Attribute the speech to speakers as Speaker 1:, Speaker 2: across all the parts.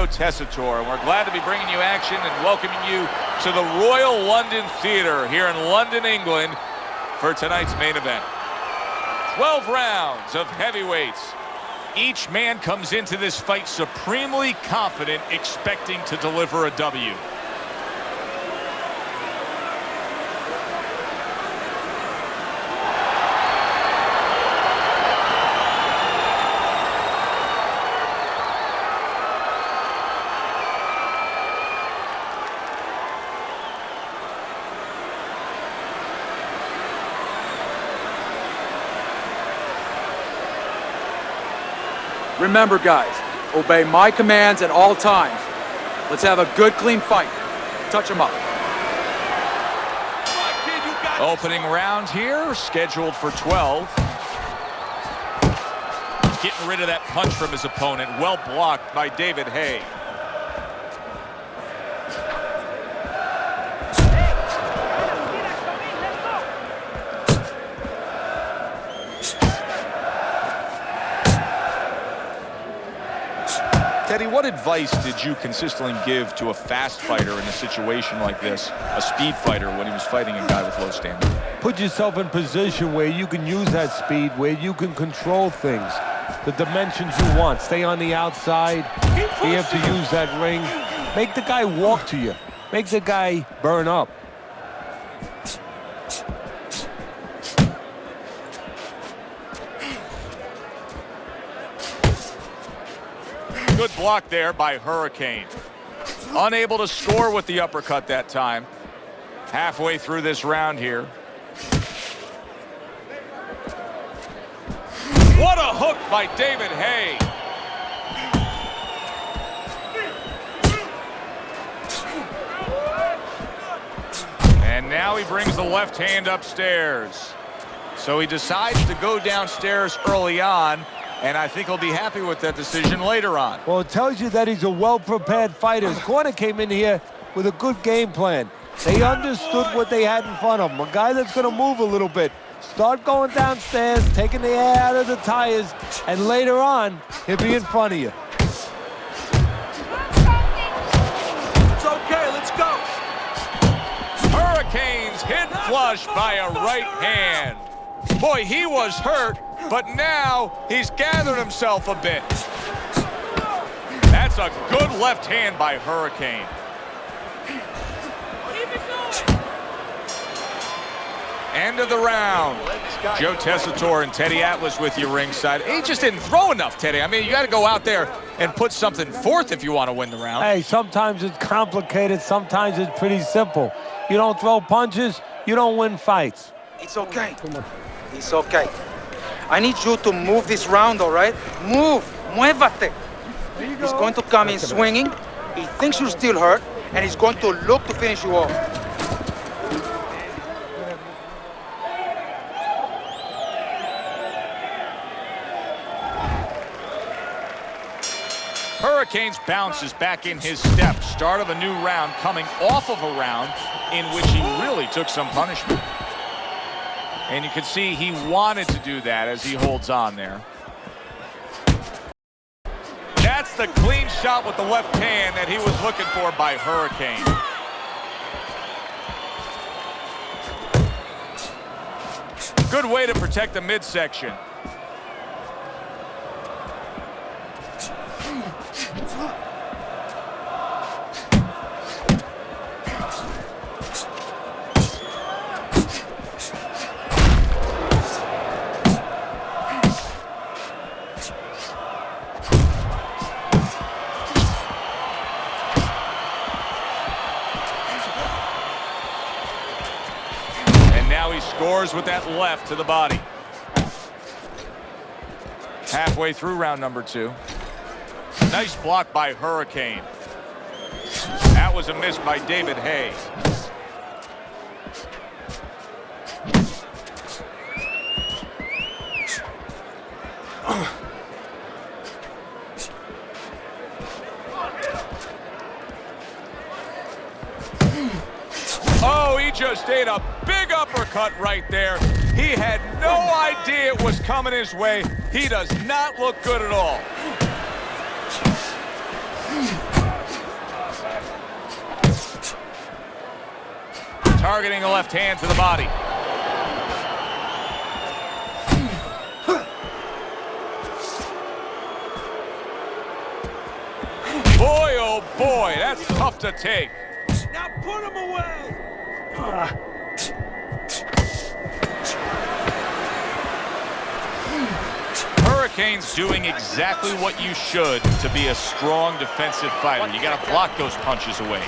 Speaker 1: Joe Tessitore, and we're glad to be bringing you action and welcoming you to the Royal London Theatre here in London, England, for tonight's main event. 12 rounds of heavyweights. Each man comes into this fight supremely confident, expecting to deliver a W.
Speaker 2: Remember, guys, obey my commands at all times. Let's have a good, clean fight. Touch him up.
Speaker 1: Opening round here, scheduled for 12. He's getting rid of that punch from his opponent. Well blocked by David Haye. Teddy, what advice did you consistently give to a fast fighter in a situation like this, a speed fighter, when he was fighting a guy with low stamina?
Speaker 3: Put yourself in position where you can use that speed, where you can control things, the dimensions you want. Stay on the outside, be able to use that ring. Make the guy walk to you. Make the guy burn up.
Speaker 1: Good block there by Hurricane. Unable to score with the uppercut that time. Halfway through this round here. What a hook by David Haye. And now he brings the left hand upstairs. So he decides to go downstairs early on, and I think he'll be happy with that decision later on.
Speaker 3: Well, it tells you that he's a well-prepared fighter. His corner came in here with a good game plan. They understood what they had in front of him. A guy that's going to move a little bit. Start going downstairs, taking the air out of the tires, and later on, he'll be in front of you.
Speaker 2: It's okay, let's go.
Speaker 1: Hurricanes hit flush by a right hand. Boy, he was hurt, but now he's gathered himself a bit. That's a good left hand by Hurricane. End of the round. Joe Tessitore and Teddy Atlas with you ringside. He just didn't throw enough, Teddy. I mean, you got to go out there and put something forth if you want to win the round.
Speaker 3: Hey, sometimes it's complicated. Sometimes it's pretty simple. You don't throw punches, you don't win fights.
Speaker 2: It's okay. It's okay. I need you to move this round, all right? Move. Muévate. He's going to come in swinging. He thinks you're still hurt, and he's going to look to finish you off.
Speaker 1: Hurricanes bounces back in his step. Start of a new round, coming off of a round in which he really took some punishment. And you can see he wanted to do that as he holds on there. That's the clean shot with the left hand that he was looking for by Hurricane. Good way to protect the midsection. He scores with that left to the body. Halfway through round number 2. Nice block by Hurricane. That was a miss by David Haye. Oh, he just ate a big uppercut right there. He had no idea it was coming his way. He does not look good at all. targeting the left hand to the body. Boy, oh boy, that's tough to take.
Speaker 2: Now put him away!
Speaker 1: Hurricane's doing exactly what you should to be a strong defensive fighter. You got to block those punches away.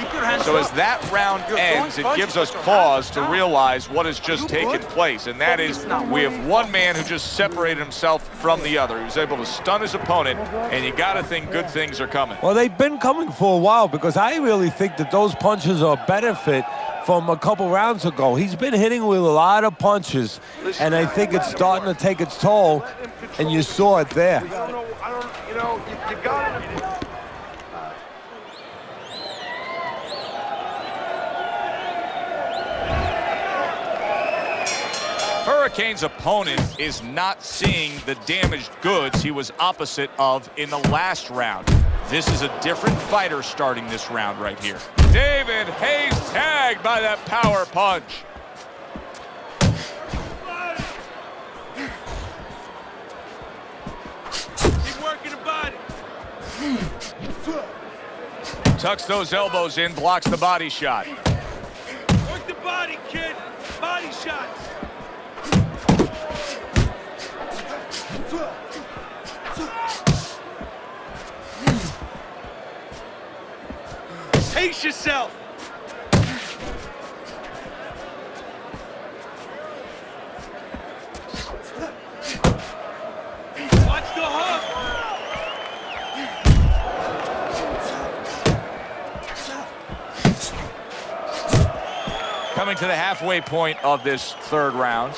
Speaker 1: So as that round ends, it gives us pause to realize what has just taken place, and that is we have one man who just separated himself from the other. He was able to stun his opponent, and you got to think good things are coming.
Speaker 3: Well, they've been coming for a while because I really think that those punches are a benefit from a couple rounds ago. He's been hitting with a lot of punches, and I think it's starting to take its toll, and you saw it there.
Speaker 4: You got it.
Speaker 1: Hurricane's opponent is not seeing the damaged goods he was opposite of in the last round. This is a different fighter starting this round right here. David Haye's tagged by that power punch.
Speaker 4: Keep working the body.
Speaker 1: Tucks those elbows in, blocks the body shot.
Speaker 4: Work the body, kid. Body shots. Pace yourself. Watch the hook.
Speaker 1: Coming to the halfway point of this third round.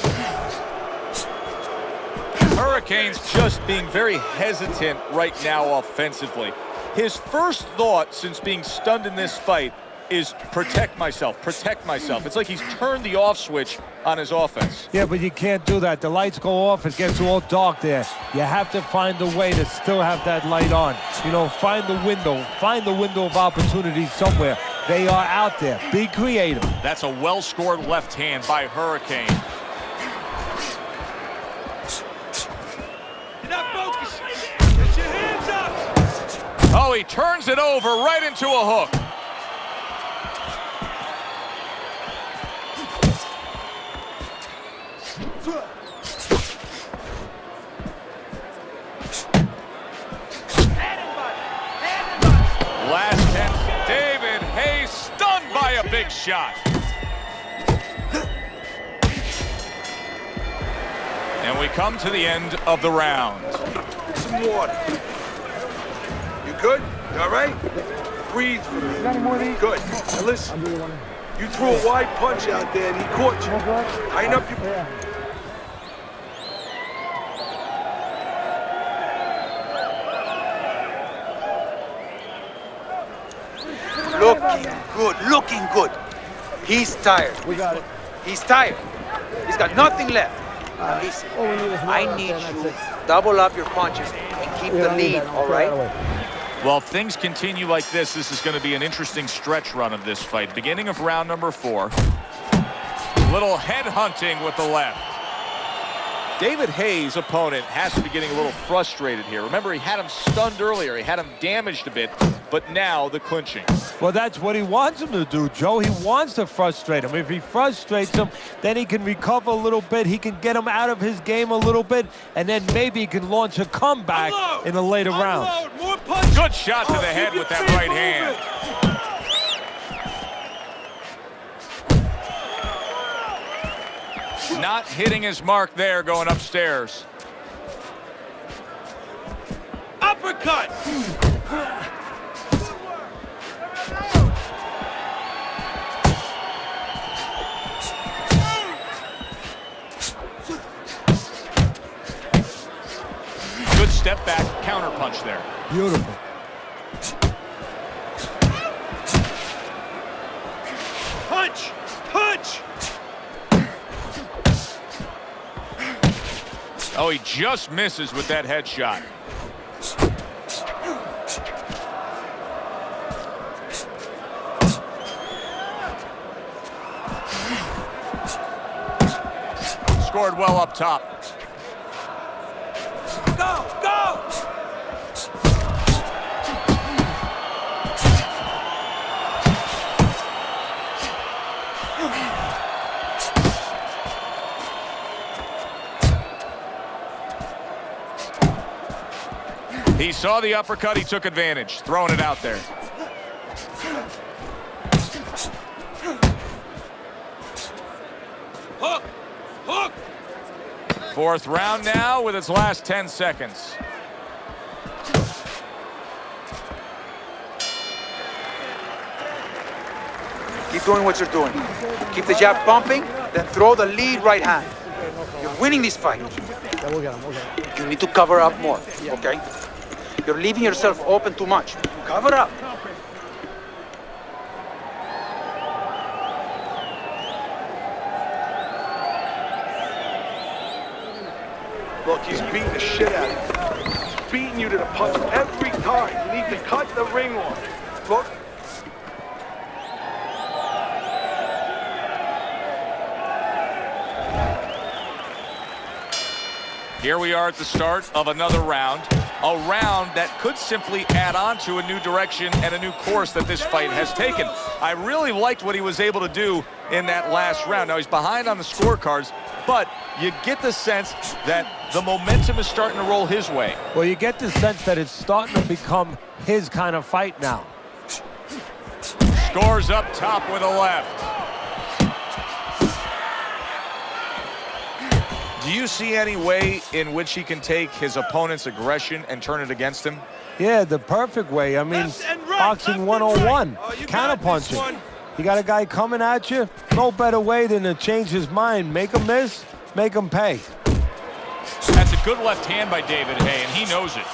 Speaker 1: Hurricane's just being very hesitant right now offensively. His first thought since being stunned in this fight is protect myself, protect myself. It's like he's turned the off switch on his offense.
Speaker 3: Yeah, but you can't do that. The lights go off, it gets all dark there. You have to find a way to still have that light on. You know, find the window of opportunity somewhere. They are out there. Be creative.
Speaker 1: That's a well-scored left hand by Hurricane.
Speaker 4: You're not focused. Get your hands up.
Speaker 1: Oh, he turns it over right into a hook. Last 10, David Haye stunned by a big shot. And we come to the end of the round.
Speaker 4: Some water. You good? You all right? Breathe for me. Got any more of these? Good. Now listen. You threw a wide punch out there and he caught you. Tighten up your...
Speaker 2: Looking good. He's tired.
Speaker 5: We got it.
Speaker 2: He's tired. He's got nothing left. Now listen, I need you to double up your punches and keep the lead, all right?
Speaker 1: Well, if things continue like this is going to be an interesting stretch run of this fight. Beginning of round number 4. Little head hunting with the left. David Haye's opponent has to be getting a little frustrated here. Remember, he had him stunned earlier. He had him damaged a bit, but now the clinching.
Speaker 3: Well, that's what he wants him to do, Joe. He wants to frustrate him. If he frustrates him, then he can recover a little bit. He can get him out of his game a little bit, and then maybe he can launch a comeback in the later rounds.
Speaker 4: More punches.
Speaker 1: Good shot to the head with that right hand. Not hitting his mark there, going upstairs.
Speaker 4: Uppercut.
Speaker 1: Good step back counter punch there.
Speaker 3: Beautiful.
Speaker 4: Punch. Punch.
Speaker 1: Oh, he just misses with that headshot. scored well up top.
Speaker 4: Go, go!
Speaker 1: He saw the uppercut, he took advantage, throwing it out there.
Speaker 4: Hook! Hook!
Speaker 1: Fourth round now with its last 10 seconds.
Speaker 2: Keep doing what you're doing. Keep the jab pumping, then throw the lead right hand. You're winning this fight. You need to cover up more, okay? You're leaving yourself open too much. Cover up.
Speaker 4: Look, he's beating the shit out of you. He's beating you to the punch every time. You need to cut the ring off. Look.
Speaker 1: Here we are at the start of another round. A round that could simply add on to a new direction and a new course that this fight has taken. I really liked what he was able to do in that last round. Now, he's behind on the scorecards, but you get the sense that the momentum is starting to roll his way.
Speaker 3: Well, you get the sense that it's starting to become his kind of fight now.
Speaker 1: Scores up top with a left. Do you see any way in which he can take his opponent's aggression and turn it against him?
Speaker 3: Yeah, the perfect way. I mean, boxing 101, counterpunching. You got a guy coming at you, no better way than to change his mind. Make him miss, make him pay.
Speaker 1: That's a good left hand by David Haye, and he knows it.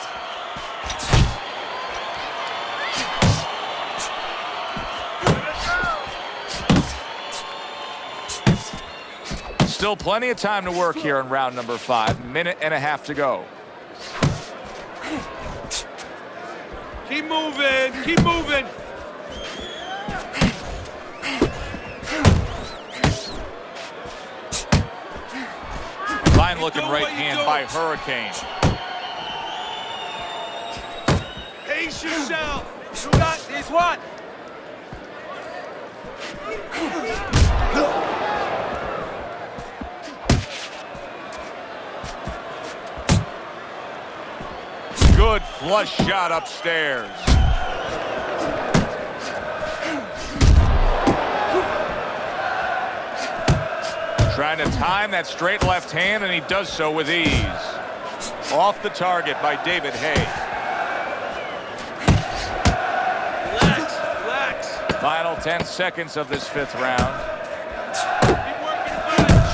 Speaker 1: Still plenty of time to work here in round number 5. Minute and a half to go.
Speaker 4: Keep moving, keep moving.
Speaker 1: Fine looking right hand by Hurricane.
Speaker 4: Pace yourself.
Speaker 2: You got this one.
Speaker 1: Good flush shot upstairs. Trying to time that straight left hand, and he does so with ease. Off the target by David Haye.
Speaker 4: Relax, relax.
Speaker 1: Final 10 seconds of this 5th round.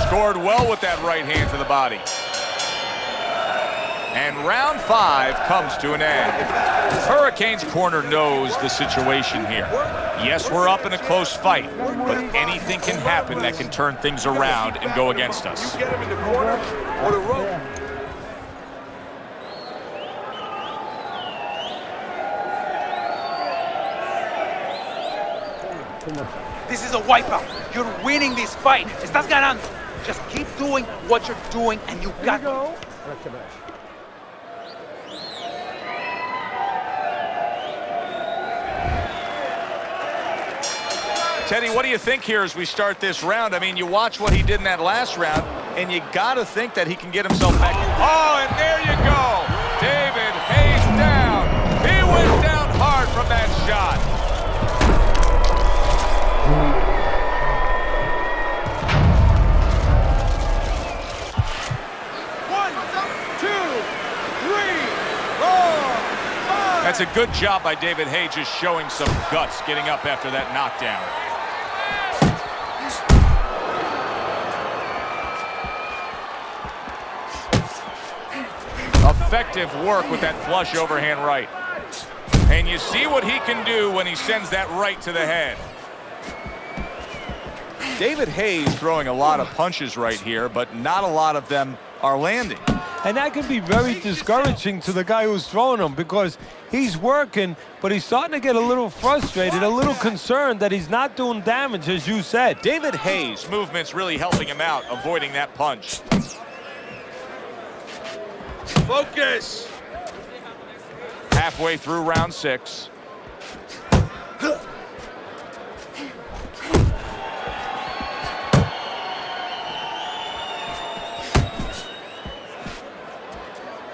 Speaker 1: Scored well with that right hand to the body. And round 5 comes to an end. Hurricane's corner knows the situation here. Yes, we're up in a close fight, but anything can happen that can turn things around and go against us.
Speaker 4: You get him in the corner or the rope.
Speaker 2: This is a wipeout. You're winning this fight. Estás ganando. Just keep doing what you're doing, and you got it.
Speaker 1: Teddy, what do you think here as we start this round? I mean, you watch what he did in that last round, and you got to think that he can get himself back. Oh, and there you go. David Haye's down. He went down hard from that shot.
Speaker 4: One, two, three, four, five.
Speaker 1: That's a good job by David Haye, just showing some guts getting up after that knockdown. Effective work with that flush overhand right. And you see what he can do when he sends that right to the head. David Haye is throwing a lot of punches right here, but not a lot of them are landing.
Speaker 3: And that can be very discouraging to the guy who's throwing them because he's working, but he's starting to get a little frustrated, a little concerned that he's not doing damage, as you said.
Speaker 1: David Haye's movement's really helping him out, avoiding that punch.
Speaker 4: Focus.
Speaker 1: Halfway through round 6.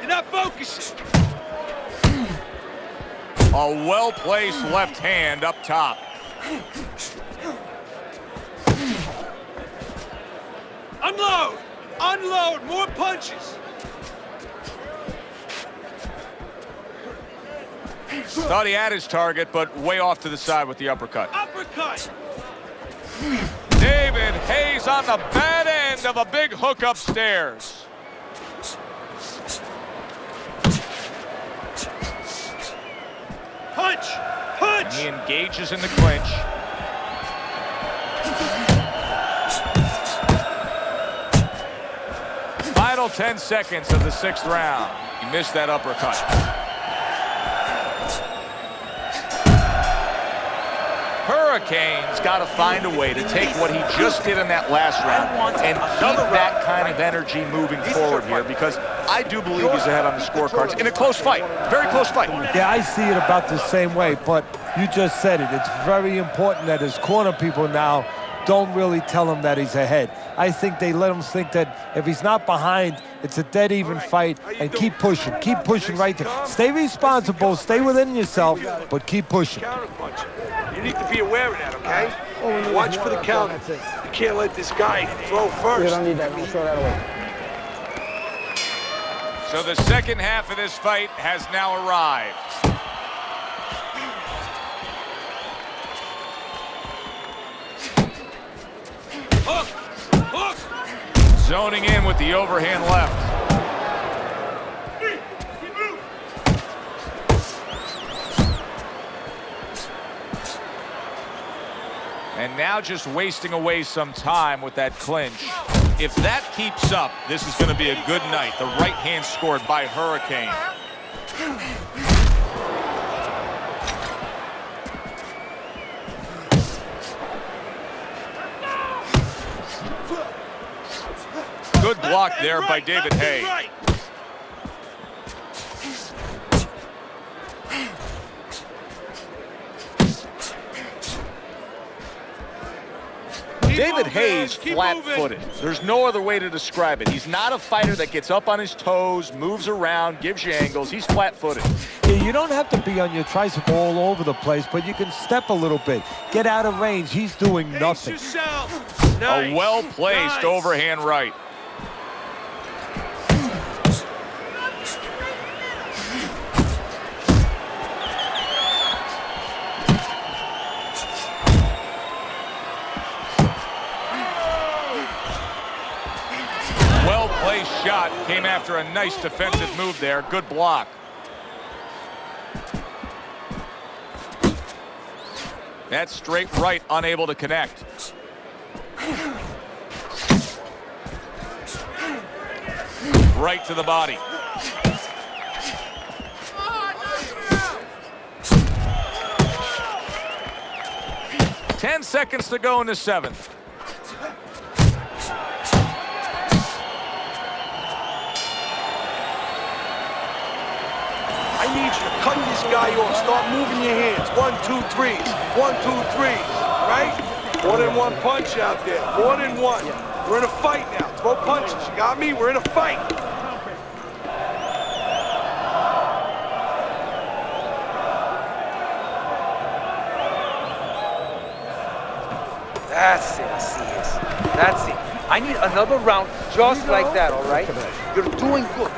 Speaker 4: You're not focusing.
Speaker 1: A well-placed left hand up top.
Speaker 4: Unload. Unload. More punches.
Speaker 1: Thought he had his target, but way off to the side with the uppercut.
Speaker 4: Uppercut.
Speaker 1: David Haye's on the bad end of a big hook upstairs.
Speaker 4: Punch. Punch.
Speaker 1: He engages in the clinch. Final 10 seconds of the 6th round. He missed that uppercut. Hurricane's got to find a way to take what he just did in that last round and keep that kind of energy moving forward here, because I do believe he's ahead on the scorecards in a close fight, very close fight.
Speaker 3: Yeah, I see it about the same way, but you just said it. It's very important that his corner people now don't really tell him that he's ahead. I think they let him think that if he's not behind, it's a dead even fight, and keep pushing right there. Stay responsible, stay within yourself, but keep pushing.
Speaker 4: Counterpunch. You need to be aware of that, okay? Watch for the counter. You can't let this guy throw first.
Speaker 5: You don't need that. I'll throw that away.
Speaker 1: So the second half of this fight has now arrived.
Speaker 4: Hook! Hook!
Speaker 1: Zoning in with the overhand left. And now just wasting away some time with that clinch. If that keeps up, this is going to be a good night. The right hand scored by Hurricane. Good block there by David Haye. David Haye's flat-footed. There's no other way to describe it. He's not a fighter that gets up on his toes, moves around, gives you angles. He's flat-footed.
Speaker 3: Yeah, you don't have to be on your tricycle all over the place, but you can step a little bit. Get out of range. He's doing nothing.
Speaker 4: Nice.
Speaker 1: A well-placed overhand right. Well-placed shot. Came after a nice defensive move there. Good block. That straight right, unable to connect. Right to the body. Ten seconds to go in the 7th.
Speaker 4: I need you to cut this guy off. Start moving your hands. 1, 2, 3s. 1, 2, 3s. Right? More than one punch out there. More than one. We're in a fight now. Throw punches. You got me? We're in a fight.
Speaker 2: That's it, CS. That's it. I need another round just like that, all right? You're doing good.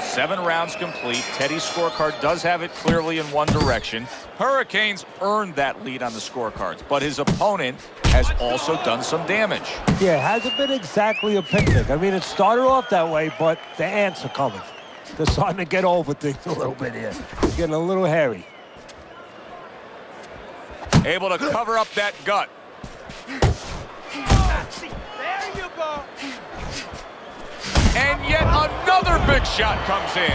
Speaker 1: Seven rounds complete. Teddy's scorecard does have it clearly in one direction. Hurricanes earned that lead on the scorecards, but his opponent has also done some damage.
Speaker 3: Yeah, it hasn't been exactly a picnic. I mean, it started off that way, but the ants are coming. They're starting to get over things a little bit here. It's getting a little hairy.
Speaker 1: Able to cover up that gut.
Speaker 2: There you go.
Speaker 1: And yet another big shot comes in.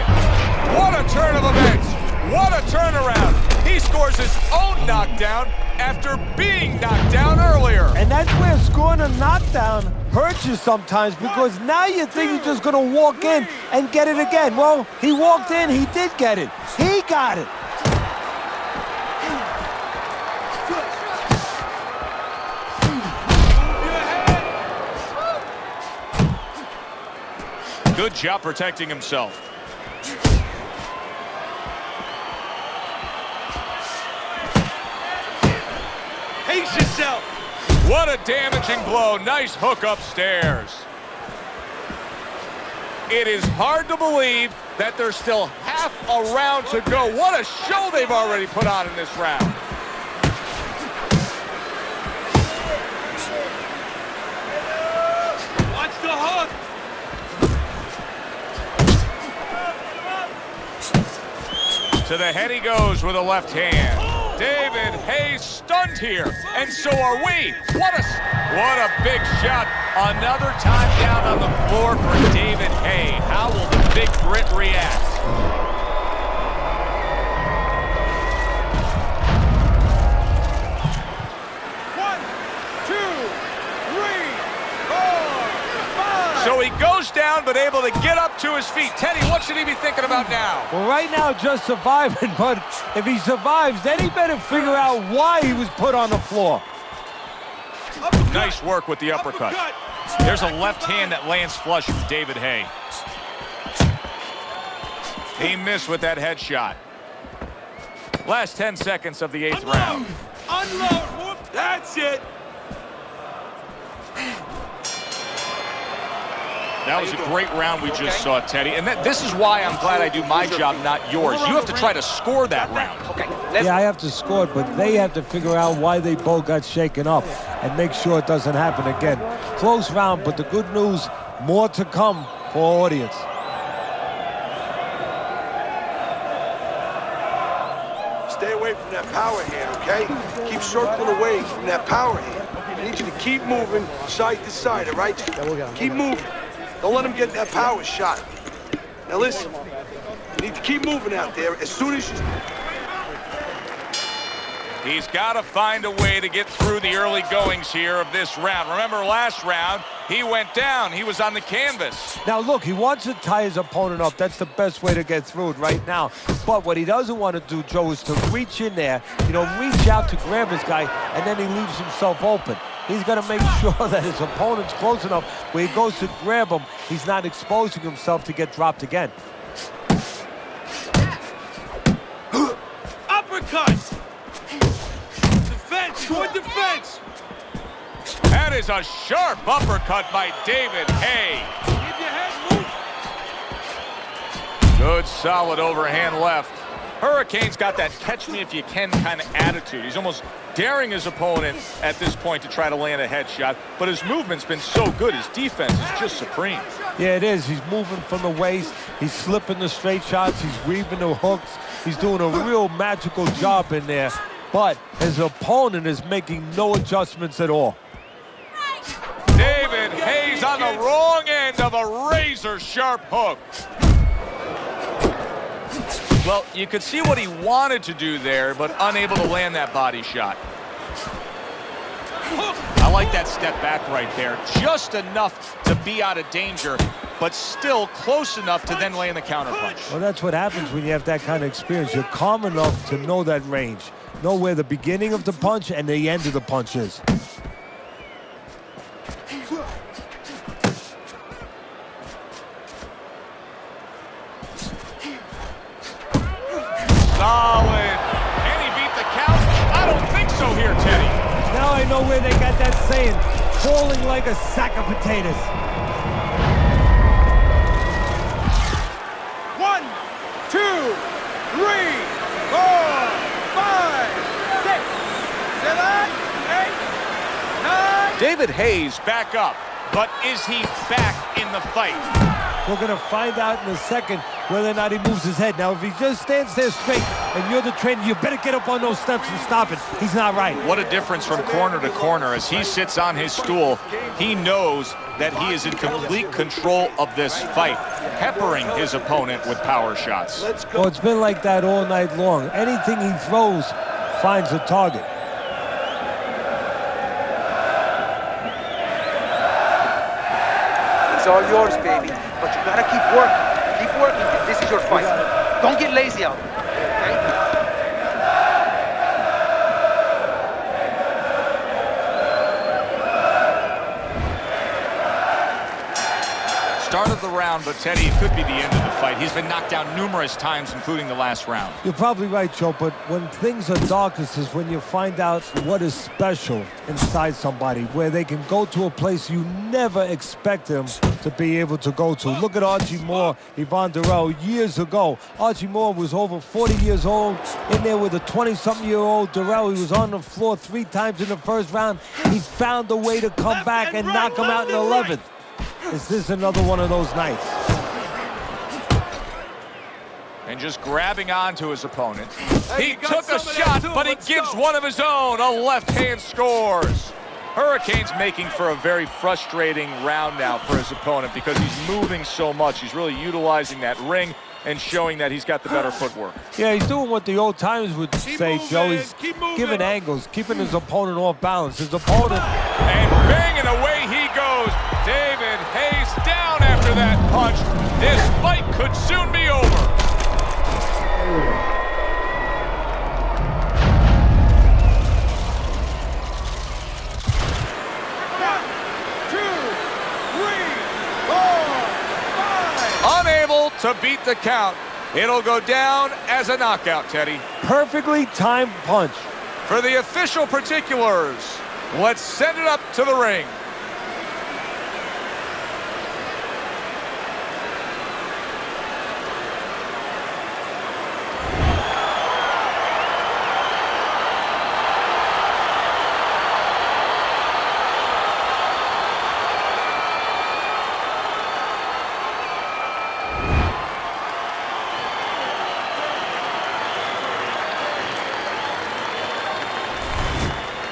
Speaker 1: What a turn of events. What a turnaround. He scores his own knockdown after being knocked down earlier.
Speaker 3: And that's where scoring a knockdown hurts you sometimes, because now you think you're just going to walk in and get it again. Well, he walked in, he did get it. He got it.
Speaker 1: Good job protecting himself.
Speaker 4: Pace yourself.
Speaker 1: What a damaging blow. Nice hook upstairs. It is hard to believe that there's still half a round to go. What a show they've already put on in this round.
Speaker 4: Watch the hook.
Speaker 1: To the head he goes with a left hand. David Haye stunned here, and so are we. What a big shot. Another time down on the floor for David Haye. How will the Big Brit react? So he goes down, but able to get up to his feet. Teddy, what should he be thinking about now?
Speaker 3: Well, right now, just surviving, but if he survives, then he better figure out why he was put on the floor.
Speaker 4: Uppercut.
Speaker 1: Nice work with the uppercut. There's a left hand that lands flush from David Haye. He missed with that headshot. Last 10 seconds of the 8th round.
Speaker 4: Unload. Whoop. That's it.
Speaker 1: That was a great round we just saw, Teddy. And this is why I'm glad I do my job, not yours. You have to try to score that round.
Speaker 3: Yeah, I have to score it, but they have to figure out why they both got shaken up and make sure it doesn't happen again. Close round, but the good news, more to come for our audience.
Speaker 4: Stay away from that power hand, okay? Keep circling away from that power hand. I need you to keep moving side to side, all right? Keep moving. Don't let him get that power shot. Now listen, you need to keep moving out there as soon as you...
Speaker 1: He's got to find a way to get through the early goings here of this round. Remember last round, he went down. He was on the canvas.
Speaker 3: Now, look, he wants to tie his opponent up. That's the best way to get through it right now. But what he doesn't want to do, Joe, is to reach in there, reach out to grab his guy, and then he leaves himself open. He's got to make sure that his opponent's close enough where he goes to grab him, he's not exposing himself to get dropped again.
Speaker 4: Uppercut! Defense! Good defense!
Speaker 1: That is a sharp uppercut by David Haye.
Speaker 4: Keep your head moving.
Speaker 1: Good, solid overhand left. Hurricane's got that catch-me-if-you-can kind of attitude. He's almost daring his opponent at this point to try to land a headshot, but his movement's been so good. His defense is just supreme.
Speaker 3: Yeah, it is. He's moving from the waist. He's slipping the straight shots. He's weaving the hooks. He's doing a real magical job in there, but his opponent is making no adjustments at all.
Speaker 1: David Haye's on the wrong end of a razor-sharp hook. Well, you could see what he wanted to do there, but unable to land that body shot. I like that step back right there. Just enough to be out of danger, but still close enough to then land the counterpunch.
Speaker 3: Well, that's what happens when you have that kind of experience. You're calm enough to know that range, know where the beginning of the punch and the end of the punch is.
Speaker 1: Solid. Can he beat the count? I don't think so here, Teddy.
Speaker 3: Now I know where they got that saying, falling like a sack of potatoes.
Speaker 2: 1, 2, 3, 4, 5, 6, 7, 8, 9.
Speaker 1: David Haye's back up, but is he back in the fight?
Speaker 3: We're going to find out in a second whether or not he moves his head. Now, if he just stands there straight and you're the trainer, you better get up on those steps and stop it. He's not right.
Speaker 1: What a difference from corner to corner. As he sits on his stool, he knows that he is in complete control of this fight, peppering his opponent with power shots.
Speaker 3: Well, it's been like that all night long. Anything he throws finds a target.
Speaker 2: It's all yours, baby. But you gotta keep working. Keep working. This is your fight. Don't get lazy out there, okay?
Speaker 1: Start of the round, but Teddy, it could be the end of the fight. He's been knocked down numerous times, including the last round.
Speaker 3: You're probably right, Joe, but when things are darkest is when you find out what is special inside somebody, where they can go to a place you never expect them to be able to go to. Look at Archie Moore, Yvonne Durrell, years ago. Archie Moore was over 40 years old, in there with a 20-something-year-old Durrell. He was on the floor 3 times in the first round. He found a way to come back and knock him out in the 11th. Is this another one of those nights?
Speaker 1: And just grabbing onto his opponent. He took a shot, but he gives one of his own. A left hand scores. Hurricane's making for a very frustrating round now for his opponent because he's moving so much. He's really utilizing that ring and showing that he's got the better footwork.
Speaker 3: Yeah, he's doing what the old timers would say, Joe. He's giving angles, keeping his opponent off balance. His opponent...
Speaker 1: And bang, and away he goes. David Hayes down after that punch. This fight could soon be over. Unable to beat the count. It'll go down as a knockout, Teddy.
Speaker 3: Perfectly timed punch.
Speaker 1: For the official particulars, let's send it up to the ring.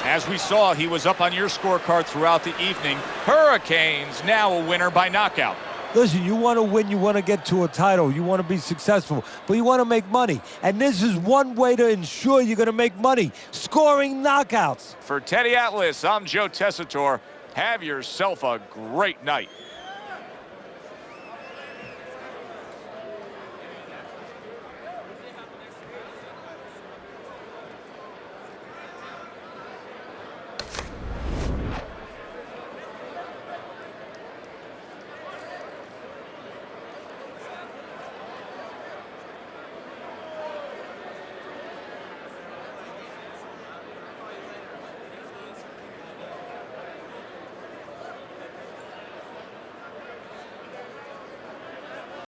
Speaker 1: As we saw, he was up on your scorecard throughout the evening. Hurricanes now a winner by knockout.
Speaker 3: Listen, you want to win, you want to get to a title, you want to be successful, but you want to make money. And this is one way to ensure you're going to make money, scoring knockouts.
Speaker 1: For Teddy Atlas, I'm Joe Tessitore. Have yourself a great night.